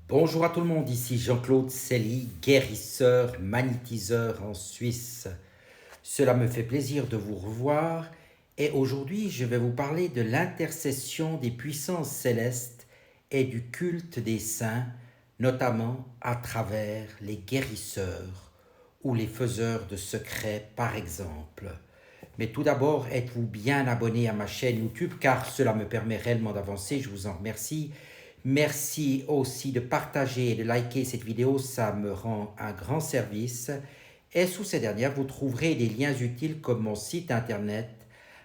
Bonjour à tout le monde, ici Jean-Claude Selly, guérisseur, magnétiseur en Suisse. Cela me fait plaisir de vous revoir et aujourd'hui je vais vous parler de l'intercession des puissances célestes et du culte des saints, notamment à travers les guérisseurs ou les faiseurs de secrets par exemple. Mais tout d'abord, êtes-vous bien abonné à ma chaîne YouTube car cela me permet réellement d'avancer, je vous en remercie. Merci aussi de partager et de liker cette vidéo, ça me rend un grand service. Et sous ces dernières, vous trouverez des liens utiles comme mon site internet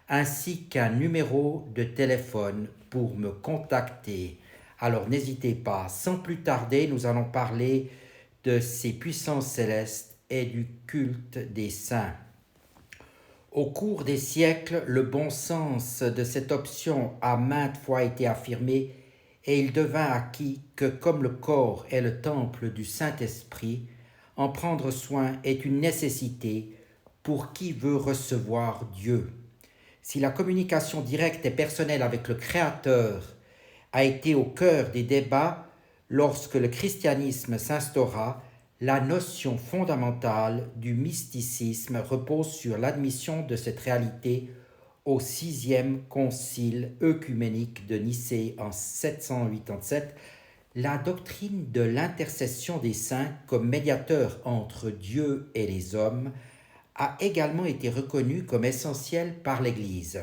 ainsi qu'un numéro de téléphone pour me contacter. Alors n'hésitez pas, sans plus tarder, nous allons parler de ces puissances célestes et du culte des saints. Au cours des siècles, le bon sens de cette option a maintes fois été affirmé et il devint acquis que comme le corps est le temple du Saint-Esprit, en prendre soin est une nécessité pour qui veut recevoir Dieu. Si la communication directe et personnelle avec le Créateur a été au cœur des débats lorsque le christianisme s'instaura, la notion fondamentale du mysticisme repose sur l'admission de cette réalité au sixième concile œcuménique de Nicée en 787, la doctrine de l'intercession des saints comme médiateur entre Dieu et les hommes a également été reconnue comme essentielle par l'Église.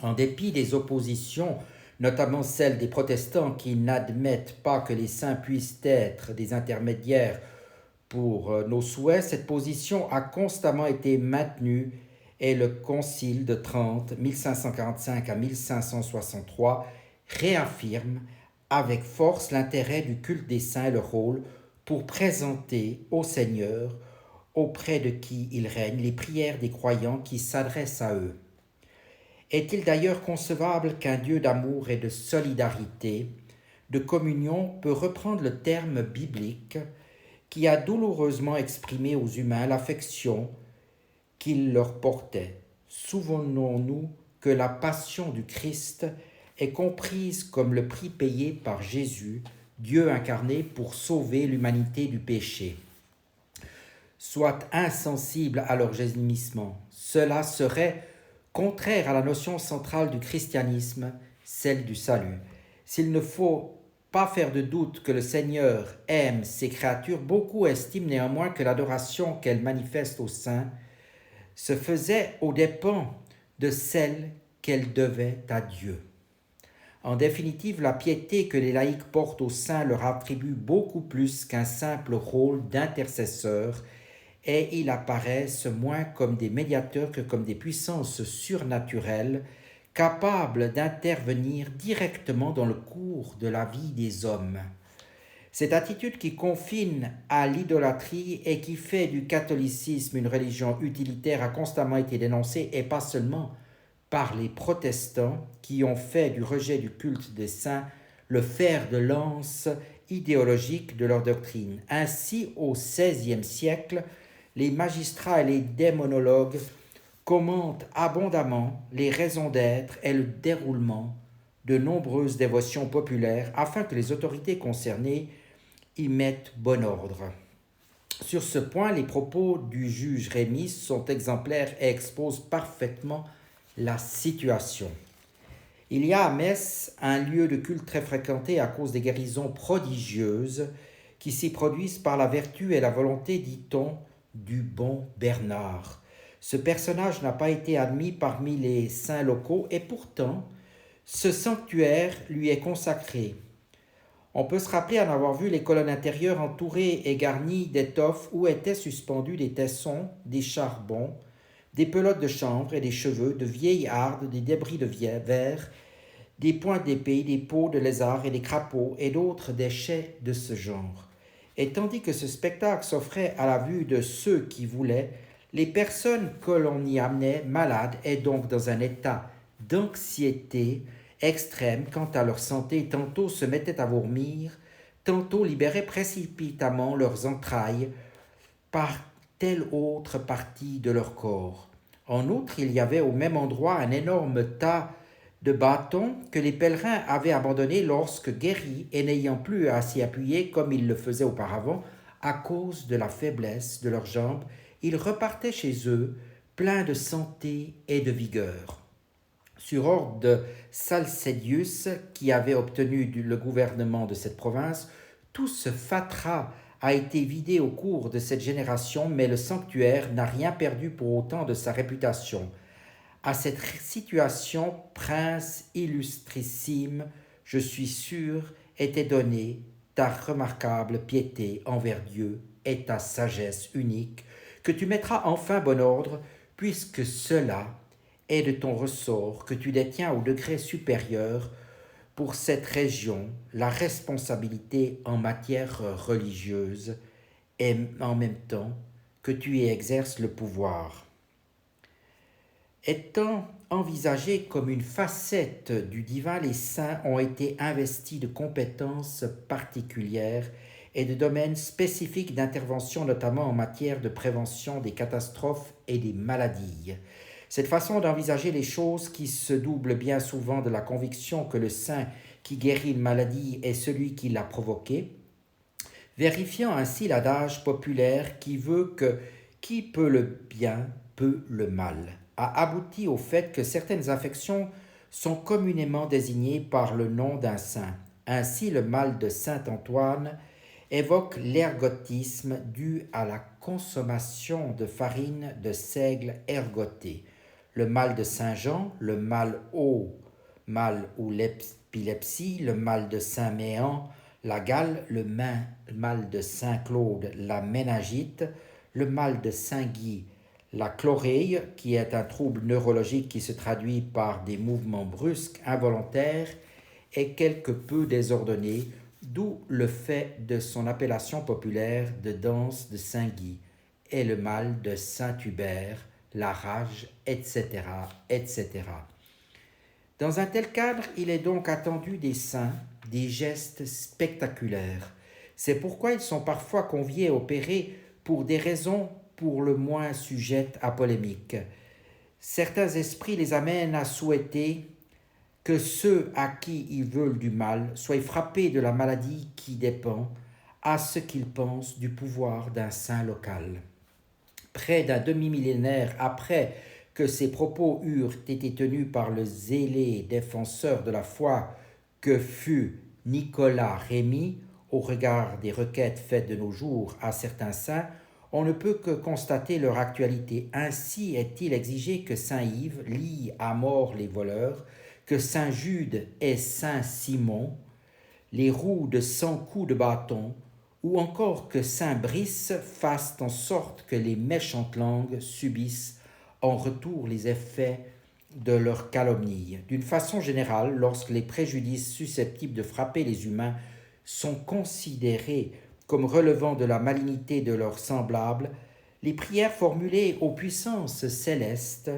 En dépit des oppositions, notamment celles des protestants qui n'admettent pas que les saints puissent être des intermédiaires pour nos souhaits, cette position a constamment été maintenue et le Concile de Trente, 1545 à 1563, réaffirme avec force l'intérêt du culte des saints et le rôle pour présenter au Seigneur, auprès de qui il règne, les prières des croyants qui s'adressent à eux. Est-il d'ailleurs concevable qu'un Dieu d'amour et de solidarité, de communion, peut reprendre le terme biblique qui a douloureusement exprimé aux humains l'affection qu'il leur portait? Souvenons-nous que la passion du Christ est comprise comme le prix payé par Jésus, Dieu incarné pour sauver l'humanité du péché. Soit insensible à leur gémissement, cela serait contraire à la notion centrale du christianisme, celle du salut. S'il ne faut pas faire de doute que le Seigneur aime ses créatures, beaucoup estiment néanmoins que l'adoration qu'elle manifeste aux saints se faisait aux dépens de celle qu'elle devait à Dieu. En définitive, la piété que les laïcs portent aux saints leur attribue beaucoup plus qu'un simple rôle d'intercesseur, et ils apparaissent moins comme des médiateurs que comme des puissances surnaturelles, capables d'intervenir directement dans le cours de la vie des hommes. Cette attitude qui confine à l'idolâtrie et qui fait du catholicisme une religion utilitaire a constamment été dénoncée, et pas seulement par les protestants qui ont fait du rejet du culte des saints le fer de lance idéologique de leur doctrine. Ainsi, au XVIe siècle, les magistrats et les démonologues commentent abondamment les raisons d'être et le déroulement de nombreuses dévotions populaires afin que les autorités concernées y mettent bon ordre. Sur ce point, les propos du juge Rémy sont exemplaires et exposent parfaitement la situation. Il y a à Metz un lieu de culte très fréquenté à cause des guérisons prodigieuses qui s'y produisent par la vertu et la volonté, dit-on, du bon Bernard. Ce personnage n'a pas été admis parmi les saints locaux et pourtant, ce sanctuaire lui est consacré. On peut se rappeler en avoir vu les colonnes intérieures entourées et garnies d'étoffes où étaient suspendus des tessons, des charbons, des pelotes de chanvre et des cheveux, de vieilles hardes, des débris de verre, des pointes d'épée, des peaux de lézard et des crapauds et d'autres déchets de ce genre. Et tandis que ce spectacle s'offrait à la vue de ceux qui voulaient, les personnes que l'on y amenait malades et donc dans un état d'anxiété extrême quant à leur santé, tantôt se mettaient à vomir, tantôt libéraient précipitamment leurs entrailles par telle autre partie de leur corps. En outre, il y avait au même endroit un énorme tas de bâton que les pèlerins avaient abandonné lorsque, guéris et n'ayant plus à s'y appuyer comme ils le faisaient auparavant, à cause de la faiblesse de leurs jambes, ils repartaient chez eux, pleins de santé et de vigueur. Sur ordre de Salcédius, qui avait obtenu le gouvernement de cette province, tout ce fatras a été vidé au cours de cette génération, mais le sanctuaire n'a rien perdu pour autant de sa réputation. À cette situation, prince illustrissime, je suis sûr, était donnée ta remarquable piété envers Dieu et ta sagesse unique, que tu mettras enfin bon ordre, puisque cela est de ton ressort que tu détiens au degré supérieur pour cette région la responsabilité en matière religieuse et en même temps que tu y exerces le pouvoir. Étant envisagés comme une facette du divin, les saints ont été investis de compétences particulières et de domaines spécifiques d'intervention, notamment en matière de prévention des catastrophes et des maladies. Cette façon d'envisager les choses, qui se double bien souvent de la conviction que le saint qui guérit une maladie est celui qui l'a provoquée, vérifiant ainsi l'adage populaire qui veut que qui peut le bien peut le mal, a abouti au fait que certaines affections sont communément désignées par le nom d'un saint. Ainsi, le mal de saint Antoine évoque l'ergotisme dû à la consommation de farine de seigle ergotée. Le mal de saint Jean, le mal ou l'épilepsie, le mal de saint Méan, la gale, le mal de saint Claude, la méningite, le mal de saint Guy, la chloréie, qui est un trouble neurologique qui se traduit par des mouvements brusques, involontaires et quelque peu désordonnés, d'où le fait de son appellation populaire de danse de Saint-Guy, et le mal de Saint-Hubert, la rage, etc., etc. Dans un tel cadre, il est donc attendu des saints des gestes spectaculaires. C'est pourquoi ils sont parfois conviés à opérer pour des raisons pour le moins sujettes à polémique. Certains esprits les amènent à souhaiter que ceux à qui ils veulent du mal soient frappés de la maladie qui dépend, à ce qu'ils pensent, du pouvoir d'un saint local. Près d'un demi-millénaire après que ces propos eurent été tenus par le zélé défenseur de la foi que fut Nicolas Rémy, au regard des requêtes faites de nos jours à certains saints, on ne peut que constater leur actualité. Ainsi est-il exigé que saint Yves lie à mort les voleurs, que saint Jude et saint Simon les roues de 100 coups de bâton, ou encore que saint Brice fasse en sorte que les méchantes langues subissent en retour les effets de leurs calomnies. D'une façon générale, lorsque les préjudices susceptibles de frapper les humains sont considérés comme relevant de la malignité de leurs semblables, les prières formulées aux puissances célestes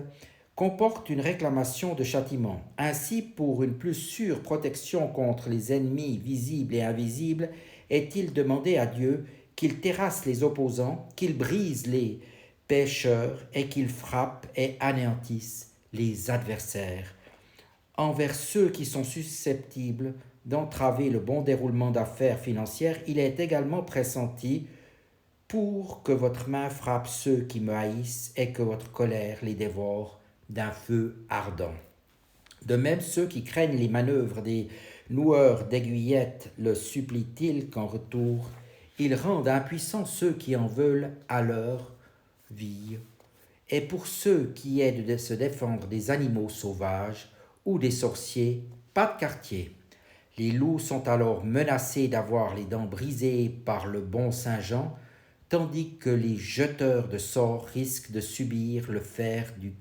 comportent une réclamation de châtiment. Ainsi, pour une plus sûre protection contre les ennemis visibles et invisibles, est-il demandé à Dieu qu'il terrasse les opposants, qu'il brise les pécheurs et qu'il frappe et anéantisse les adversaires. Envers ceux qui sont susceptibles d'entraver le bon déroulement d'affaires financières, il est également pressenti pour que votre main frappe ceux qui me haïssent et que votre colère les dévore d'un feu ardent. De même, ceux qui craignent les manœuvres des noueurs d'aiguillettes le supplient-ils qu'en retour, ils rendent impuissants ceux qui en veulent à leur vie. Et pour ceux qui aident de se défendre des animaux sauvages ou des sorciers, pas de quartier. Les loups sont alors menacés d'avoir les dents brisées par le bon Saint Jean, tandis que les jeteurs de sorts risquent de subir le fer du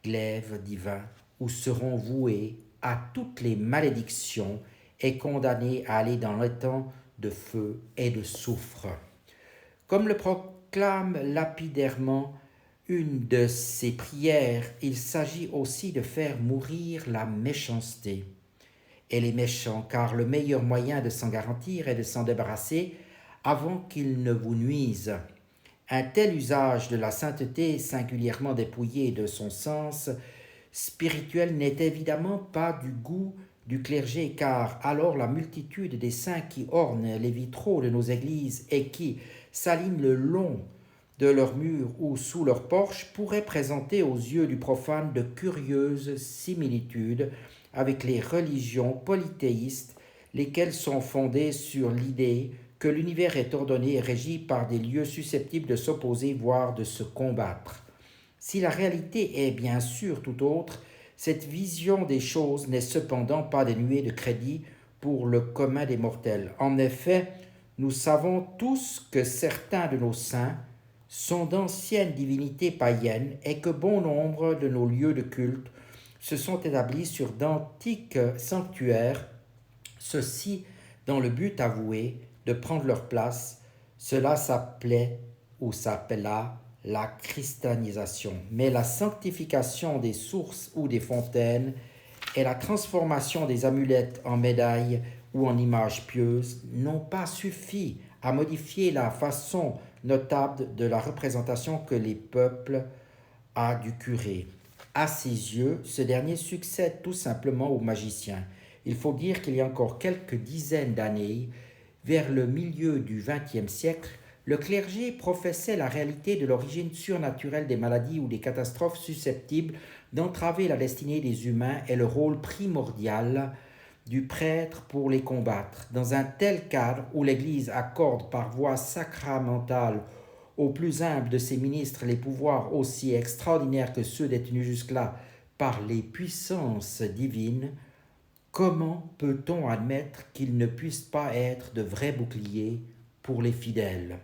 glaive divin, ou seront voués à toutes les malédictions et condamnés à aller dans l'étang de feu et de soufre. Comme le proclame lapidairement une de ses prières, il s'agit aussi de faire mourir la méchanceté et les méchants, car le meilleur moyen de s'en garantir est de s'en débarrasser avant qu'ils ne vous nuisent. Un tel usage de la sainteté, singulièrement dépouillé de son sens, spirituel n'est évidemment pas du goût du clergé, car alors la multitude des saints qui ornent les vitraux de nos églises et qui s'alignent le long de leurs murs ou sous leurs porches pourrait présenter aux yeux du profane de curieuses similitudes avec les religions polythéistes, lesquelles sont fondées sur l'idée que l'univers est ordonné et régi par des lieux susceptibles de s'opposer, voire de se combattre. Si la réalité est bien sûr tout autre, cette vision des choses n'est cependant pas dénuée de crédit pour le commun des mortels. En effet, nous savons tous que certains de nos saints sont d'anciennes divinités païennes et que bon nombre de nos lieux de culte se sont établis sur d'antiques sanctuaires, ceci dans le but avoué de prendre leur place. Cela s'appelait ou s'appela la christianisation. Mais la sanctification des sources ou des fontaines et la transformation des amulettes en médailles ou en images pieuses n'ont pas suffi à modifier la façon notable de la représentation que les peuples a du curé. À ses yeux, ce dernier succède tout simplement au magicien. Il faut dire qu'il y a encore quelques dizaines d'années, vers le milieu du XXe siècle, le clergé professait la réalité de l'origine surnaturelle des maladies ou des catastrophes susceptibles d'entraver la destinée des humains et le rôle primordial du prêtre pour les combattre. Dans un tel cadre où l'Église accorde par voie sacramentale aux plus humbles de ses ministres les pouvoirs aussi extraordinaires que ceux détenus jusque-là par les puissances divines, comment peut-on admettre qu'ils ne puissent pas être de vrais boucliers pour les fidèles?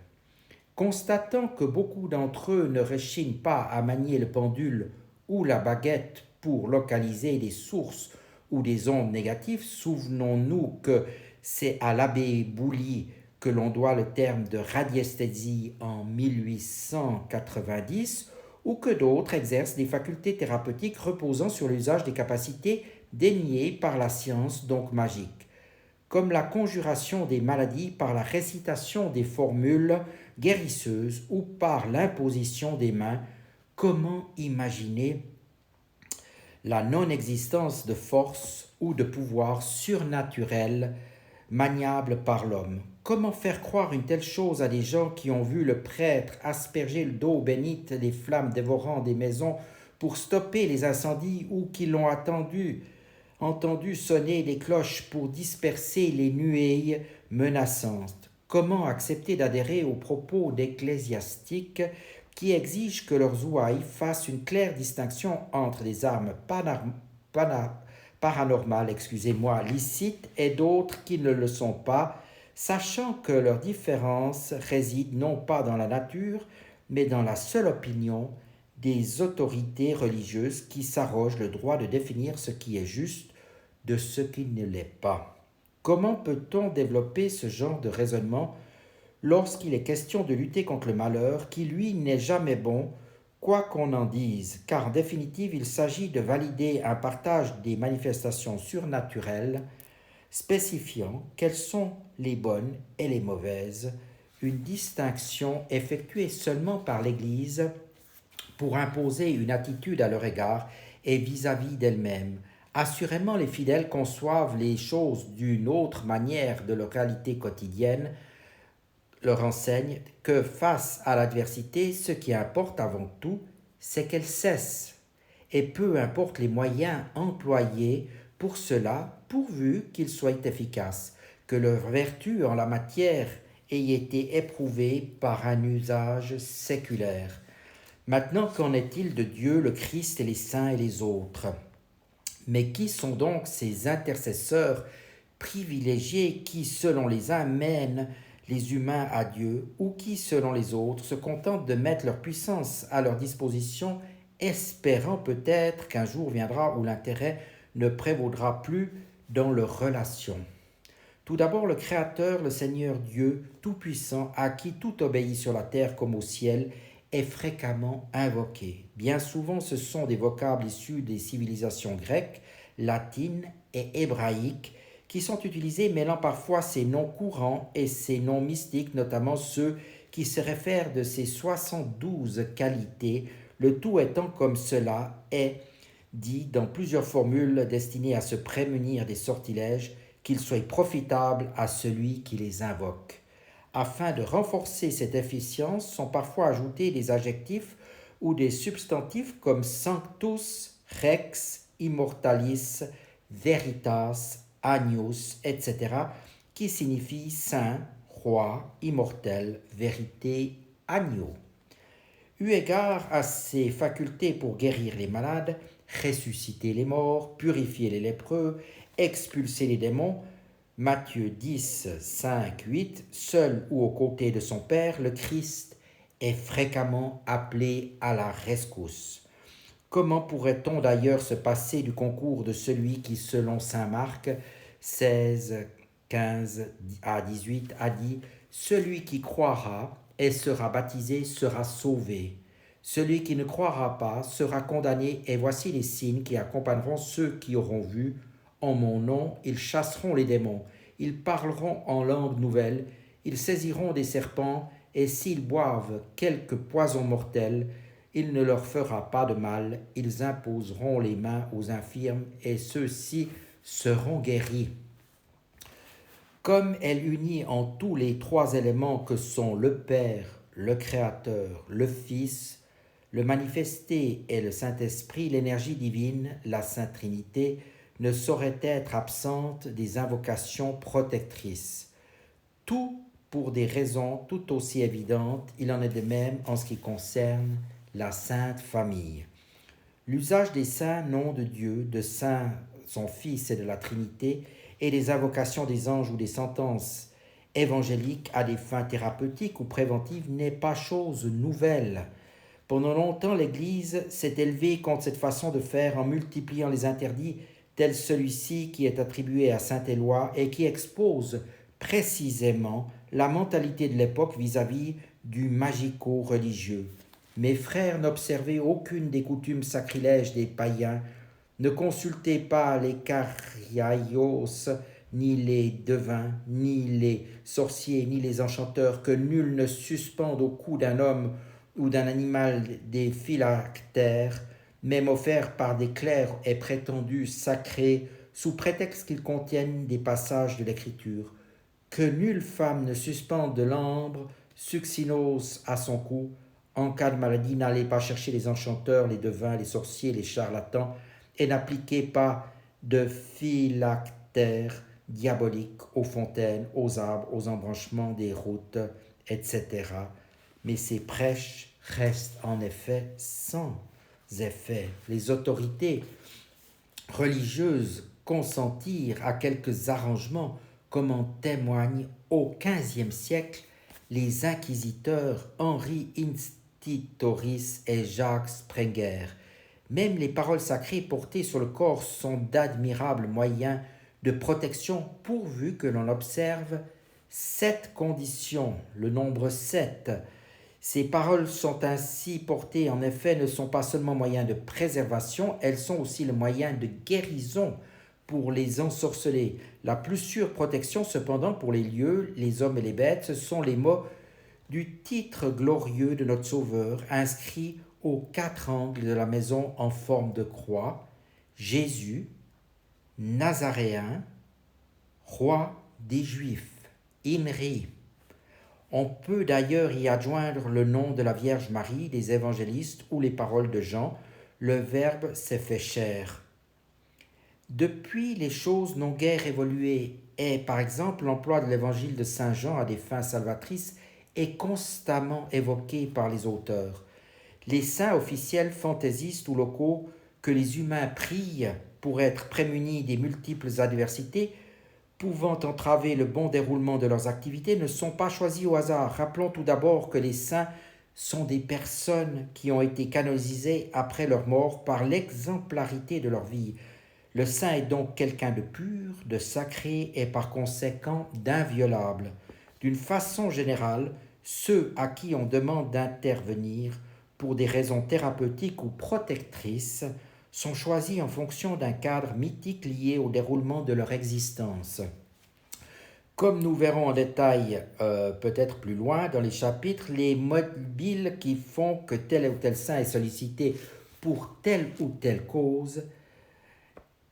Constatant que beaucoup d'entre eux ne rechignent pas à manier le pendule ou la baguette pour localiser des sources ou des ondes négatives, souvenons-nous que c'est à l'abbé Bouly que l'on doit le terme de radiesthésie en 1890, ou que d'autres exercent des facultés thérapeutiques reposant sur l'usage des capacités déniées par la science, donc magique, comme la conjuration des maladies par la récitation des formules guérisseuses ou par l'imposition des mains. Comment imaginer la non-existence de force ou de pouvoir surnaturel maniable par l'homme? Comment faire croire une telle chose à des gens qui ont vu le prêtre asperger d'eau bénite les flammes dévorant des maisons pour stopper les incendies ou qui l'ont entendu sonner des cloches pour disperser les nuées menaçantes? Comment accepter d'adhérer aux propos d'ecclésiastiques qui exigent que leurs ouailles fassent une claire distinction entre des armes paranormales, licites, et d'autres qui ne le sont pas, sachant que leur différence réside non pas dans la nature, mais dans la seule opinion des autorités religieuses qui s'arrogent le droit de définir ce qui est juste de ce qui ne l'est pas? Comment peut-on développer ce genre de raisonnement lorsqu'il est question de lutter contre le malheur, qui lui n'est jamais bon, quoi qu'on en dise, car en définitive il s'agit de valider un partage des manifestations surnaturelles, spécifiant quelles sont les bonnes et les mauvaises, une distinction effectuée seulement par l'Église pour imposer une attitude à leur égard et vis-à-vis d'elle-même. Assurément, les fidèles conçoivent les choses d'une autre manière de leur réalité quotidienne, leur enseigne que face à l'adversité, ce qui importe avant tout, c'est qu'elle cesse, et peu importe les moyens employés pour cela, pourvu qu'ils soient efficaces, que leur vertu en la matière ait été éprouvée par un usage séculaire. Maintenant, qu'en est-il de Dieu, le Christ et les saints et les autres? Mais qui sont donc ces intercesseurs privilégiés qui, selon les uns, mènent les humains à Dieu, ou qui, selon les autres, se contentent de mettre leur puissance à leur disposition, espérant peut-être qu'un jour viendra où l'intérêt ne prévaudra plus dans leurs relations? Tout d'abord, le Créateur, le Seigneur Dieu Tout-Puissant, à qui tout obéit sur la terre comme au ciel, est fréquemment invoqué. Bien souvent, ce sont des vocables issus des civilisations grecques, latines et hébraïques qui sont utilisés mêlant parfois ces noms courants et ces noms mystiques, notamment ceux qui se réfèrent de ces 72 qualités, le tout étant comme cela est dit dans plusieurs formules destinées à se prémunir des sortilèges, qu'ils soient profitables à celui qui les invoque. Afin de renforcer cette efficience, sont parfois ajoutés des adjectifs ou des substantifs comme sanctus, rex, immortalis, veritas, agnus, etc., qui signifient saint, roi, immortel, vérité, agneau. Eu égard à ses facultés pour guérir les malades, ressusciter les morts, purifier les lépreux, expulser les démons, Matthieu 10, 5, 8, seul ou aux côtés de son Père, le Christ est fréquemment appelé à la rescousse. Comment pourrait-on d'ailleurs se passer du concours de celui qui, selon saint Marc 16, 15 à 18, a dit « Celui qui croira et sera baptisé sera sauvé. Celui qui ne croira pas sera condamné, et voici les signes qui accompagneront ceux qui auront vu. En mon nom, ils chasseront les démons, ils parleront en langue nouvelle, ils saisiront des serpents, et s'ils boivent quelque poison mortel, il ne leur fera pas de mal, ils imposeront les mains aux infirmes, et ceux-ci seront guéris. » Comme elle unit en tous les trois éléments que sont le Père, le Créateur, le Fils, le manifesté et le Saint-Esprit, l'énergie divine, la Sainte Trinité, ne saurait être absente des invocations protectrices. Tout pour des raisons tout aussi évidentes, il en est de même en ce qui concerne la Sainte Famille. L'usage des saints noms de Dieu, de Saint, son Fils et de la Trinité, et des invocations des anges ou des sentences évangéliques à des fins thérapeutiques ou préventives n'est pas chose nouvelle. Pendant longtemps, l'Église s'est élevée contre cette façon de faire en multipliant les interdits, tel celui-ci qui est attribué à saint Éloi et qui expose précisément la mentalité de l'époque vis-à-vis du magico-religieux. Mes frères, n'observez aucune des coutumes sacrilèges des païens, ne consultez pas les cariaios, ni les devins, ni les sorciers, ni les enchanteurs, que nul ne suspende au cou d'un homme ou d'un animal des phylactères, même offerts par des clercs et prétendus sacrés, sous prétexte qu'ils contiennent des passages de l'Écriture. Que nulle femme ne suspende de l'ambre succinos à son cou. En cas de maladie, n'allez pas chercher les enchanteurs, les devins, les sorciers, les charlatans, et n'appliquez pas de phylactères diaboliques aux fontaines, aux arbres, aux embranchements des routes, etc. Mais ces prêches restent en effet sans effet. Les autorités religieuses consentirent à quelques arrangements, comme en témoignent au XVe siècle les inquisiteurs Henri Institoris et Jacques Sprenger. Même les paroles sacrées portées sur le corps sont d'admirables moyens de protection pourvu que l'on observe 7 conditions, le nombre 7. Ces paroles sont ainsi portées, en effet, ne sont pas seulement moyens de préservation, elles sont aussi le moyen de guérison pour les ensorcelés. La plus sûre protection, cependant, pour les lieux, les hommes et les bêtes, ce sont les mots du titre glorieux de notre Sauveur, inscrits aux 4 angles de la maison en forme de croix: Jésus, Nazaréen, roi des Juifs, Inri. On peut d'ailleurs y adjoindre le nom de la Vierge Marie, des évangélistes ou les paroles de Jean: le Verbe s'est fait chair. Depuis, les choses n'ont guère évolué et, par exemple, l'emploi de l'évangile de Saint Jean à des fins salvatrices est constamment évoqué par les auteurs. Les saints officiels, fantaisistes ou locaux que les humains prient pour être prémunis des multiples adversités pouvant entraver le bon déroulement de leurs activités ne sont pas choisis au hasard. Rappelons tout d'abord que les saints sont des personnes qui ont été canonisées après leur mort par l'exemplarité de leur vie. Le saint est donc quelqu'un de pur, de sacré et par conséquent d'inviolable. D'une façon générale, ceux à qui on demande d'intervenir pour des raisons thérapeutiques ou protectrices sont choisis en fonction d'un cadre mythique lié au déroulement de leur existence. Comme nous verrons en détail peut-être plus loin dans les chapitres, les mobiles qui font que tel ou tel saint est sollicité pour telle ou telle cause,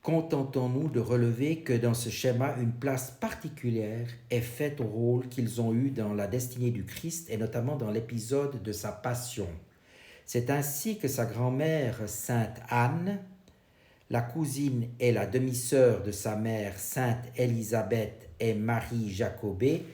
contentons-nous de relever que dans ce schéma, une place particulière est faite au rôle qu'ils ont eu dans la destinée du Christ et notamment dans l'épisode de sa passion. C'est ainsi que sa grand-mère, sainte Anne, la cousine et la demi-sœur de sa mère, sainte Élisabeth et Marie Jacobée,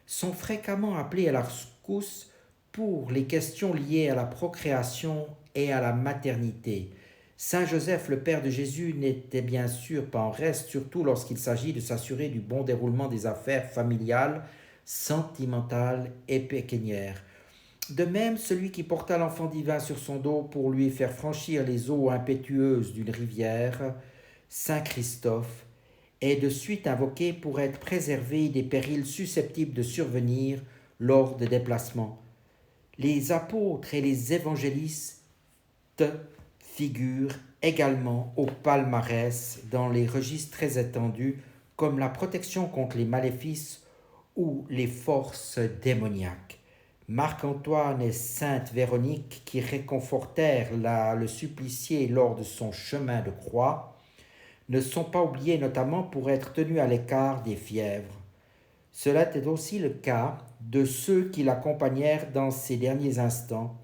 sont fréquemment appelées à la rescousse pour les questions liées à la procréation et à la maternité. Saint Joseph, le père de Jésus, n'était bien sûr pas en reste, surtout lorsqu'il s'agit de s'assurer du bon déroulement des affaires familiales, sentimentales et pécuniaires. De même, celui qui porta l'enfant divin sur son dos pour lui faire franchir les eaux impétueuses d'une rivière, Saint Christophe, est de suite invoqué pour être préservé des périls susceptibles de survenir lors des déplacements. Les apôtres et les évangélistes figurent également au palmarès dans les registres très étendus comme la protection contre les maléfices ou les forces démoniaques. Marc-Antoine et sainte Véronique, qui réconfortèrent le supplicié lors de son chemin de croix, ne sont pas oubliés notamment pour être tenus à l'écart des fièvres. Cela est aussi le cas de ceux qui l'accompagnèrent dans ses derniers instants,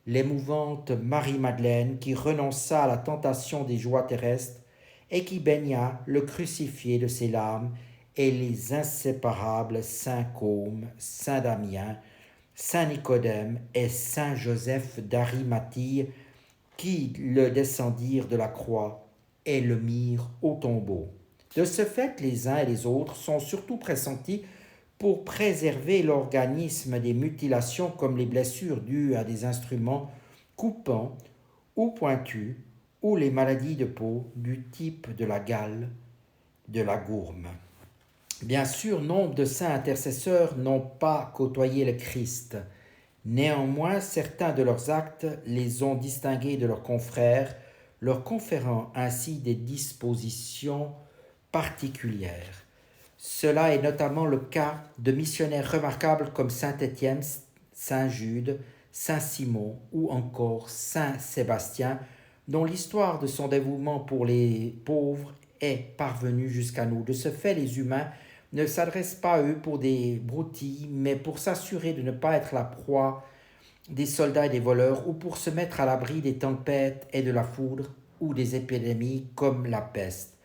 l'émouvante Marie-Madeleine qui renonça à la tentation des joies terrestres et qui baigna le crucifié de ses larmes, et les inséparables Saint Côme, Saint Damien, Saint Nicodème et Saint Joseph d'Arimathie qui le descendirent de la croix et le mirent au tombeau. De ce fait, les uns et les autres sont surtout pressentis pour préserver l'organisme des mutilations comme les blessures dues à des instruments coupants ou pointus ou les maladies de peau du type de la gale, de la gourme. Bien sûr, nombre de saints intercesseurs n'ont pas côtoyé le Christ. Néanmoins, certains de leurs actes les ont distingués de leurs confrères, leur conférant ainsi des dispositions particulières. Cela est notamment le cas de missionnaires remarquables comme saint Étienne, saint Jude, saint Simon ou encore saint Sébastien, dont l'histoire de son dévouement pour les pauvres est parvenue jusqu'à nous. De ce fait, les humains ne s'adressent pas à eux pour des broutilles, mais pour s'assurer de ne pas être la proie des soldats et des voleurs, ou pour se mettre à l'abri des tempêtes et de la foudre, ou des épidémies comme la peste.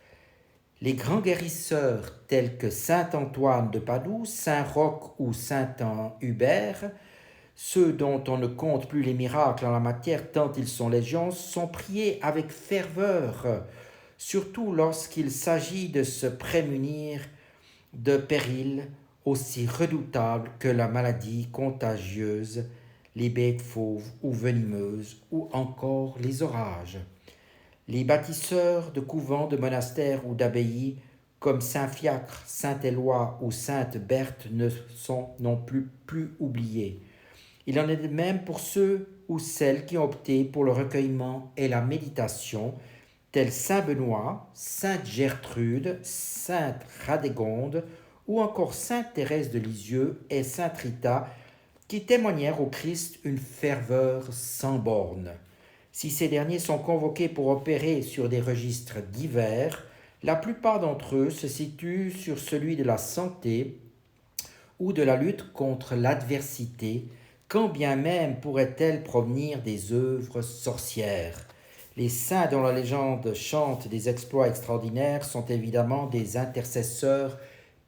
Les grands guérisseurs tels que saint Antoine de Padoue, saint Roch ou saint Hubert, ceux dont on ne compte plus les miracles en la matière tant ils sont légions, sont priés avec ferveur, surtout lorsqu'il s'agit de se prémunir de périls aussi redoutables que la maladie contagieuse, les bêtes fauves ou venimeuses, ou encore les orages. Les bâtisseurs de couvents, de monastères ou d'abbayes, comme saint Fiacre, saint Éloi ou sainte Berthe, ne sont non plus oubliés. Il en est de même pour ceux ou celles qui ont opté pour le recueillement et la méditation, tels saint Benoît, sainte Gertrude, sainte Radégonde ou encore sainte Thérèse de Lisieux et sainte Rita, qui témoignèrent au Christ une ferveur sans bornes. Si ces derniers sont convoqués pour opérer sur des registres divers, la plupart d'entre eux se situent sur celui de la santé ou de la lutte contre l'adversité, quand bien même pourrait-elle provenir des œuvres sorcières. Les saints dont la légende chante des exploits extraordinaires sont évidemment des intercesseurs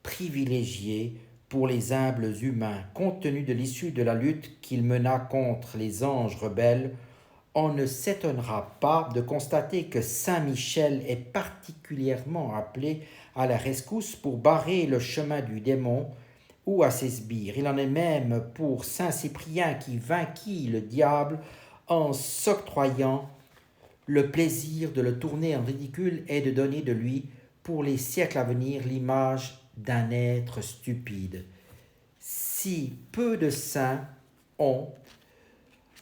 privilégiés pour les humbles humains, compte tenu de l'issue de la lutte qu'il mena contre les anges rebelles. On ne s'étonnera pas de constater que saint Michel est particulièrement appelé à la rescousse pour barrer le chemin du démon ou à ses sbires. Il en est même pour saint Cyprien qui vainquit le diable en s'octroyant le plaisir de le tourner en ridicule et de donner de lui, pour les siècles à venir, l'image d'un être stupide. Si peu de saints ont,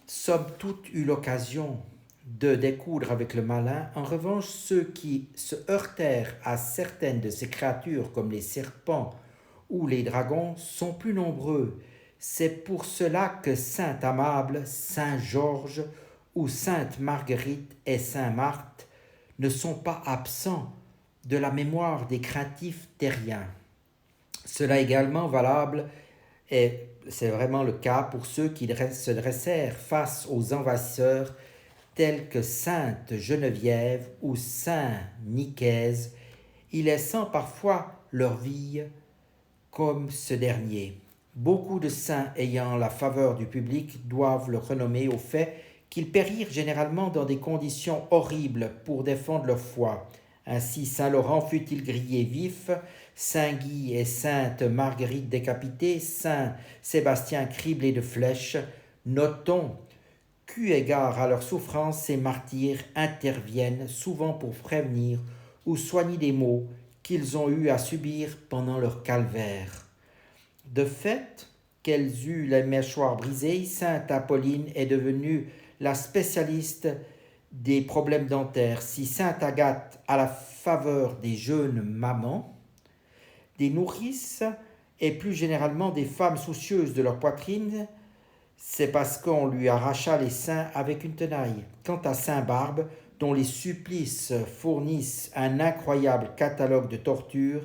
somme toute, eu l'occasion de découdre avec le malin, en revanche, ceux qui se heurtèrent à certaines de ces créatures, comme les serpents ou les dragons, sont plus nombreux. C'est pour cela que saint Amable, saint Georges ou sainte Marguerite et saint Marthe ne sont pas absents de la mémoire des craintifs terriens. Cela est également valable, et c'est vraiment le cas pour ceux qui se dressèrent face aux envahisseurs tels que sainte Geneviève ou saint Nicaise, y laissant parfois leur vie comme ce dernier. Beaucoup de saints ayant la faveur du public doivent le renommer au fait qu'ils périrent généralement dans des conditions horribles pour défendre leur foi. Ainsi, saint Laurent fut-il grillé vif, saint Guy et sainte Marguerite décapitée, saint Sébastien criblé de flèches. Notons qu'eu égard à leur souffrance, ces martyrs interviennent souvent pour prévenir ou soigner des maux qu'ils ont eu à subir pendant leur calvaire. De fait, qu'elles eurent les mâchoires brisées, sainte Apolline est devenue la spécialiste des problèmes dentaires. Si sainte Agathe a la faveur des jeunes mamans, des nourrices et plus généralement des femmes soucieuses de leur poitrine, c'est parce qu'on lui arracha les seins avec une tenaille. Quant à saint Barbe, dont les supplices fournissent un incroyable catalogue de tortures,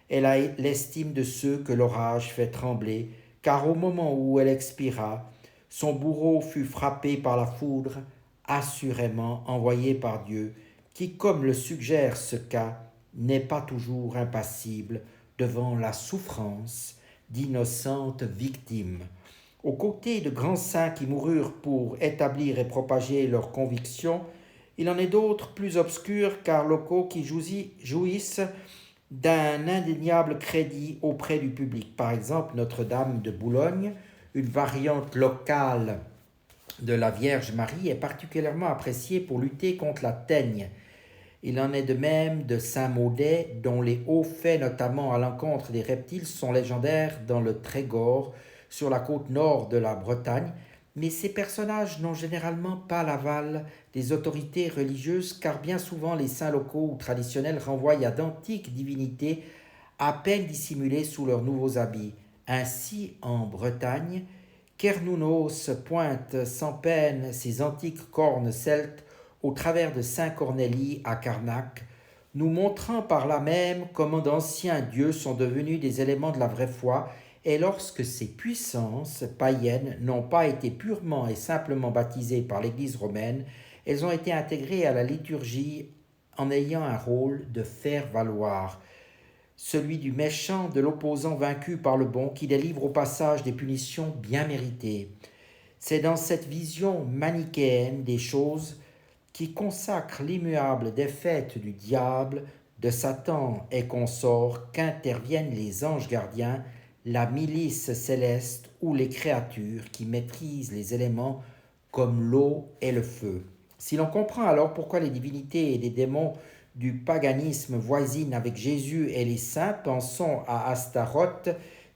elle a l'estime de ceux que l'orage fait trembler, car au moment où elle expira, son bourreau fut frappé par la foudre, assurément envoyée par Dieu, qui, comme le suggère ce cas, n'est pas toujours impassible devant la souffrance d'innocentes victimes. Aux côtés de grands saints qui moururent pour établir et propager leurs convictions, il en est d'autres plus obscurs car locaux qui jouissent d'un indéniable crédit auprès du public. Par exemple, Notre-Dame de Boulogne, une variante locale de la Vierge Marie, est particulièrement appréciée pour lutter contre la teigne. Il en est de même de Saint-Maudet, dont les hauts faits, notamment à l'encontre des reptiles, sont légendaires dans le Trégor, sur la côte nord de la Bretagne, mais ces personnages n'ont généralement pas l'aval des autorités religieuses car bien souvent les saints locaux ou traditionnels renvoient à d'antiques divinités à peine dissimulées sous leurs nouveaux habits. Ainsi, en Bretagne, Cernunnos pointe sans peine ses antiques cornes celtes au travers de saint Cornélie à Carnac, nous montrant par là même comment d'anciens dieux sont devenus des éléments de la vraie foi et lorsque ces puissances païennes n'ont pas été purement et simplement baptisées par l'Église romaine, elles ont été intégrées à la liturgie en ayant un rôle de faire valoir, celui du méchant, de l'opposant vaincu par le bon, qui délivre au passage des punitions bien méritées. C'est dans cette vision manichéenne des choses qui consacre l'immuable défaite du diable, de Satan et consorts qu'interviennent les anges gardiens, la milice céleste ou les créatures qui maîtrisent les éléments comme l'eau et le feu. Si l'on comprend alors pourquoi les divinités et les démons du paganisme voisinent avec Jésus et les saints, pensons à Astaroth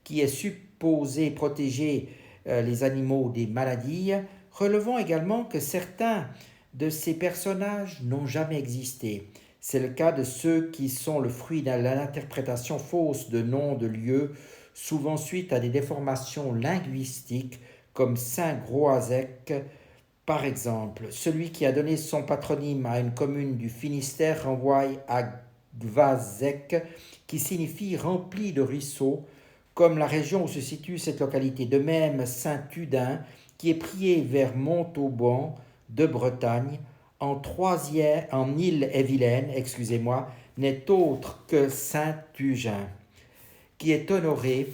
qui est supposé protéger les animaux des maladies, relevons également que certains de ces personnages n'ont jamais existé. C'est le cas de ceux qui sont le fruit de l'interprétation fausse de noms de lieux, souvent suite à des déformations linguistiques, comme Saint Groazec, par exemple. Celui qui a donné son patronyme à une commune du Finistère renvoie à Gvazec, qui signifie rempli de ruisseaux, comme la région où se situe cette localité. De même, Saint-Udin, qui est prié vers Montauban de Bretagne, en Île-et-Vilaine, n'est autre que Saint-Ugin, qui est honoré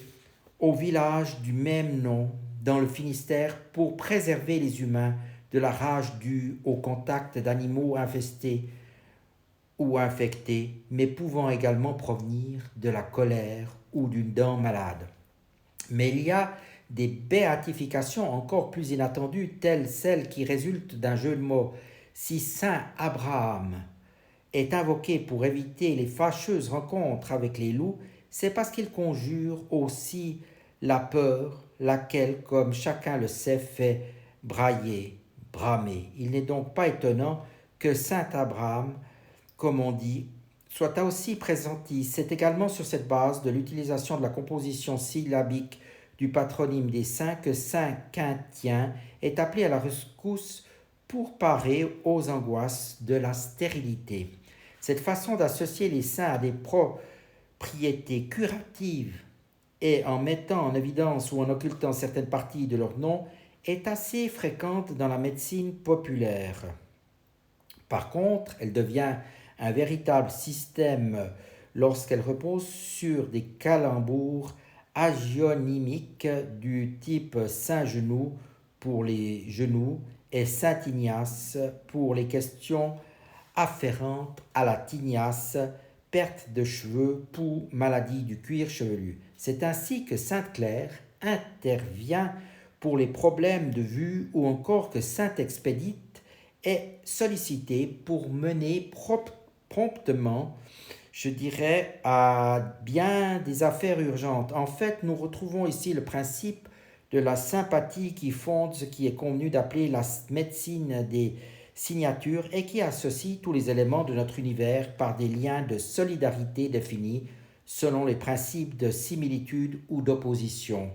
au village du même nom dans le Finistère pour préserver les humains de la rage due au contact d'animaux infestés ou infectés, mais pouvant également provenir de la colère ou d'une dent malade. Mais il y a des béatifications encore plus inattendues, telles celles qui résultent d'un jeu de mots. Si saint Abraham est invoqué pour éviter les fâcheuses rencontres avec les loups, c'est parce qu'il conjure aussi la peur, laquelle, comme chacun le sait, fait brailler, bramer. Il n'est donc pas étonnant que saint Abraham, comme on dit, soit aussi pressenti. C'est également sur cette base de l'utilisation de la composition syllabique du patronyme des saints que saint Quintien est appelé à la rescousse pour parer aux angoisses de la stérilité. Cette façon d'associer les saints à des propriétés curatives et en mettant en évidence ou en occultant certaines parties de leur nom est assez fréquente dans la médecine populaire. Par contre, elle devient un véritable système lorsqu'elle repose sur des calembours agionymiques du type Saint-Genou pour les genoux et Saint-Ignace pour les questions afférentes à la tignasse, perte de cheveux, poux, maladie du cuir chevelu. C'est ainsi que Sainte Claire intervient pour les problèmes de vue ou encore que Sainte Expédite est sollicité pour mener promptement, je dirais, à bien des affaires urgentes. En fait, nous retrouvons ici le principe de la sympathie qui fonde ce qui est convenu d'appeler la médecine des signatures et qui associe tous les éléments de notre univers par des liens de solidarité définis selon les principes de similitude ou d'opposition.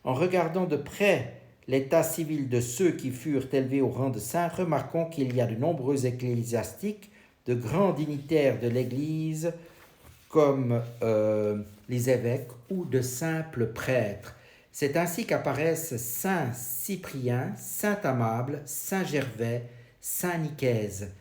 En regardant de près l'état civil de ceux qui furent élevés au rang de saints, remarquons qu'il y a de nombreux ecclésiastiques, de grands dignitaires de l'Église, comme les évêques ou de simples prêtres. C'est ainsi qu'apparaissent Saint Cyprien, Saint Amable, Saint Gervais, Saint Nicaise.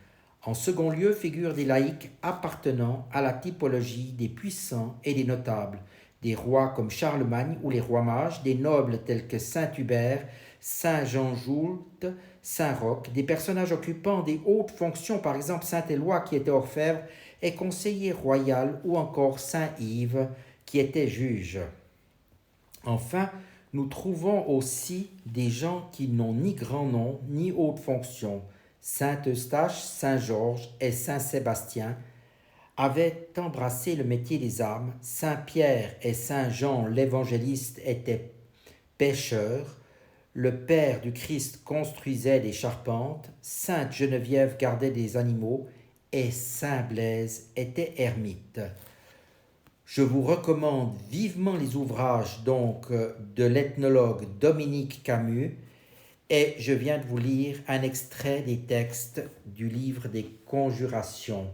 En second lieu figurent des laïcs appartenant à la typologie des puissants et des notables, des rois comme Charlemagne ou les rois mages, des nobles tels que Saint Hubert, Saint Jean Joult, Saint Roch, des personnages occupant des hautes fonctions, par exemple Saint Éloi qui était orfèvre et conseiller royal, ou encore Saint Yves qui était juge. Enfin, nous trouvons aussi des gens qui n'ont ni grand nom ni haute fonction. Saint Eustache, Saint Georges et Saint Sébastien avaient embrassé le métier des armes. Saint Pierre et Saint Jean l'évangéliste étaient pêcheurs. Le Père du Christ construisait des charpentes. Sainte Geneviève gardait des animaux et Saint Blaise était ermite. Je vous recommande vivement les ouvrages de l'ethnologue Dominique Camus et je viens de vous lire un extrait des textes du livre des Conjurations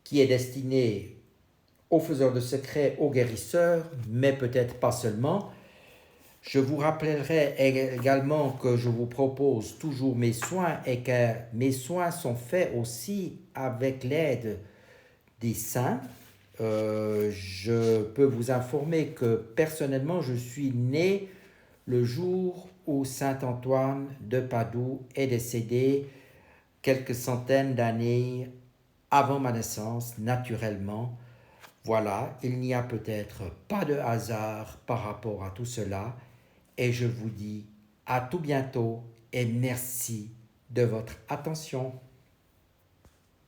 qui est destiné aux faiseurs de secrets, aux guérisseurs, mais peut-être pas seulement. Je vous rappellerai également que je vous propose toujours mes soins et que mes soins sont faits aussi avec l'aide des saints. Je peux vous informer que personnellement, je suis né le jour où Saint Antoine de Padoue est décédé, quelques centaines d'années avant ma naissance, naturellement. Voilà, il n'y a peut-être pas de hasard par rapport à tout cela. Et je vous dis à tout bientôt et merci de votre attention.